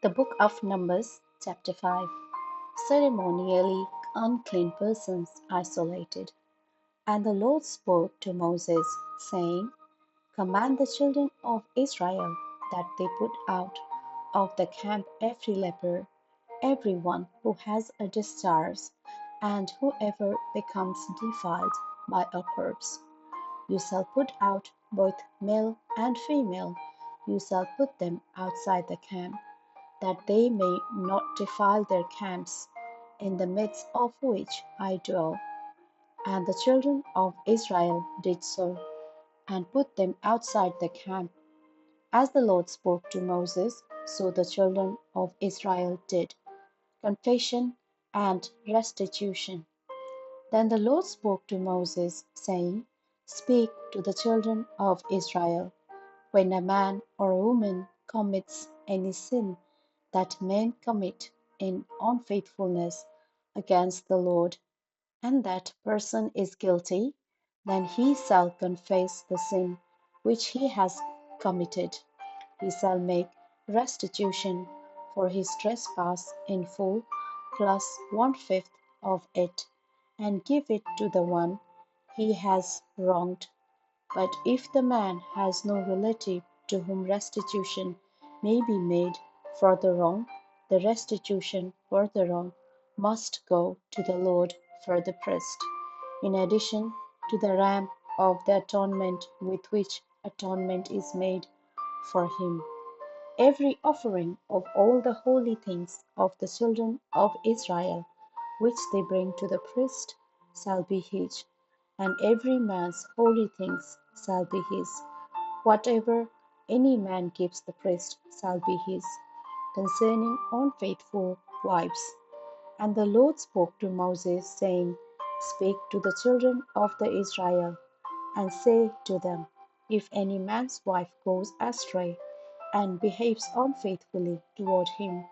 The Book of Numbers, chapter 5. Ceremonially unclean persons isolated. And the Lord spoke to Moses, saying, Command the children of Israel that they put out of the camp every leper, every one who has a discharge, and whoever becomes defiled by a corpse. You shall put out both male and female. You shall put them outside the camp, that they may not defile their camps, in the midst of which I dwell. And the children of Israel did so, and put them outside the camp. As the Lord spoke to Moses, so the children of Israel did. Confession and restitution. Then the Lord spoke to Moses, saying, Speak to the children of Israel. When a man or a woman commits any sin that men commit in unfaithfulness against the Lord, and that person is guilty, then he shall confess the sin which he has committed. He shall make restitution for his trespass in full, plus one fifth of it, and give it to the one he has wronged. But if the man has no relative to whom restitution may be made for the wrong, the restitution for the wrong must go to the Lord for the priest, in addition to the ram of the atonement with which atonement is made for him. Every offering of all the holy things of the children of Israel, which they bring to the priest, shall be his, and every man's holy things shall be his. Whatever any man gives the priest shall be his, concerning unfaithful wives. And the Lord spoke to Moses, saying, Speak to the children of the Israel, and say to them, If any man's wife goes astray, and behaves unfaithfully toward him,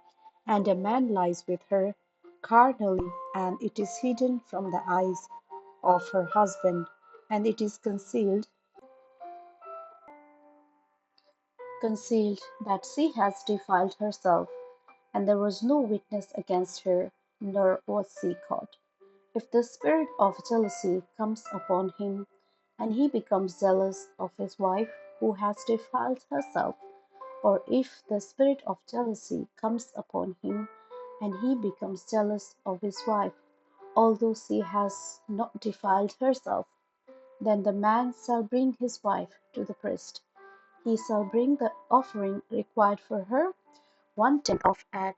and a man lies with her carnally, and it is hidden from the eyes of her husband, and it is concealed that she has defiled herself, and there was no witness against her, nor was she caught. If the spirit of jealousy comes upon him, and he becomes jealous of his wife who has defiled herself, or if the spirit of jealousy comes upon him, and he becomes jealous of his wife, although she has not defiled herself, then the man shall bring his wife to the priest. He shall bring the offering required for her, 1/10 of an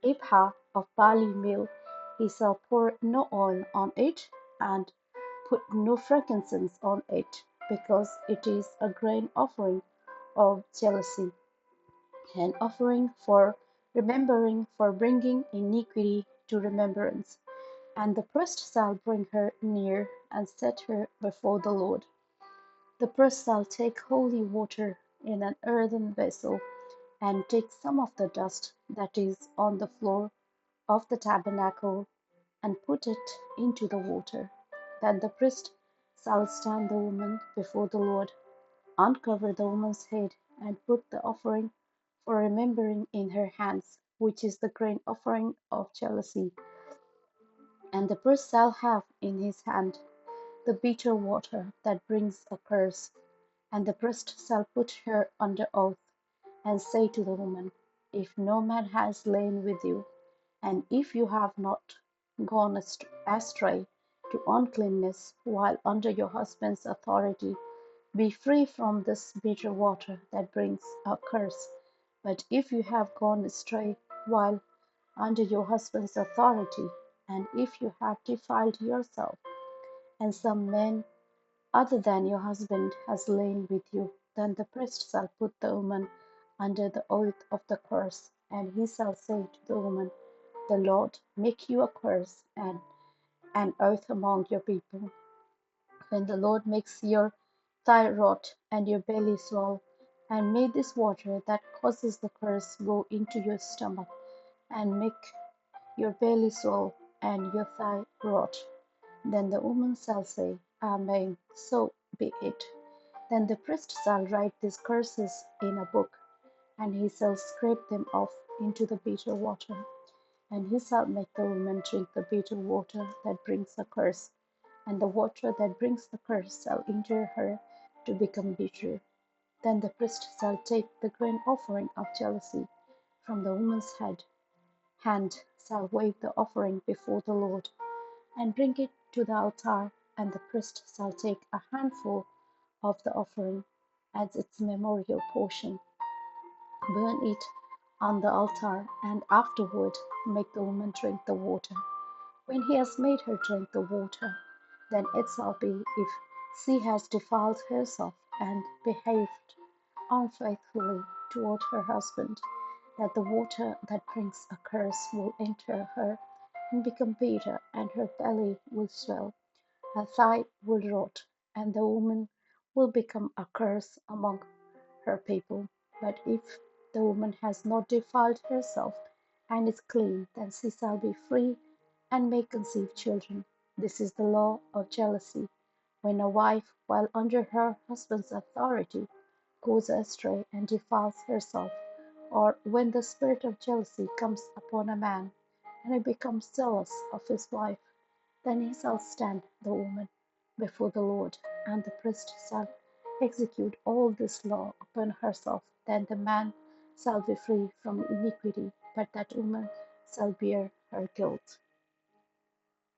ephah of barley meal. He shall pour no oil on it, and put no frankincense on it, because it is a grain offering of jealousy, an offering for remembering, for bringing iniquity to remembrance. And the priest shall bring her near, and set her before the Lord. The priest shall take holy water in an earthen vessel, and take some of the dust that is on the floor of the tabernacle, and put it into the water. Then the priest shall stand the woman before the Lord, uncover the woman's head, and put the offering for remembering in her hands, which is the grain offering of jealousy. And the priest shall have in his hand the bitter water that brings a curse. And the priest shall put her under oath, and say to the woman, If no man has lain with you, and if you have not gone astray to uncleanness while under your husband's authority, be free from this bitter water that brings a curse. But if you have gone astray while under your husband's authority, and if you have defiled yourself, and some man other than your husband has lain with you, then the priest shall put the woman under the oath of the curse, and he shall say to the woman, The Lord make you a curse and an oath among your people. When the Lord makes your thigh rot and your belly swell, and may this water that causes the curse go into your stomach, and make your belly swell and your thigh rot, then the woman shall say, Amen, so be it. Then the priest shall write these curses in a book, and he shall scrape them off into the bitter water. And he shall make the woman drink the bitter water that brings a curse, and the water that brings the curse shall injure her to become bitter. Then the priest shall take the grain offering of jealousy from the woman's hand, shall wave the offering before the Lord, and bring it to the altar, and the priest shall take a handful of the offering as its memorial portion, burn it on the altar, and afterward make the woman drink the water. When he has made her drink the water, then it shall be, if she has defiled herself and behaved unfaithfully toward her husband, that the water that brings a curse will enter her and become bitter, and her belly will swell, her thigh will rot, and the woman will become a curse among her people. But if the woman has not defiled herself and is clean, then she shall be free and may conceive children. This is the law of jealousy. When a wife, while under her husband's authority, goes astray and defiles herself, or when the spirit of jealousy comes upon a man, and he becomes jealous of his wife, then he shall stand the woman before the Lord, and the priest shall execute all this law upon herself. Then the man shall be free from iniquity, but that woman shall bear her guilt.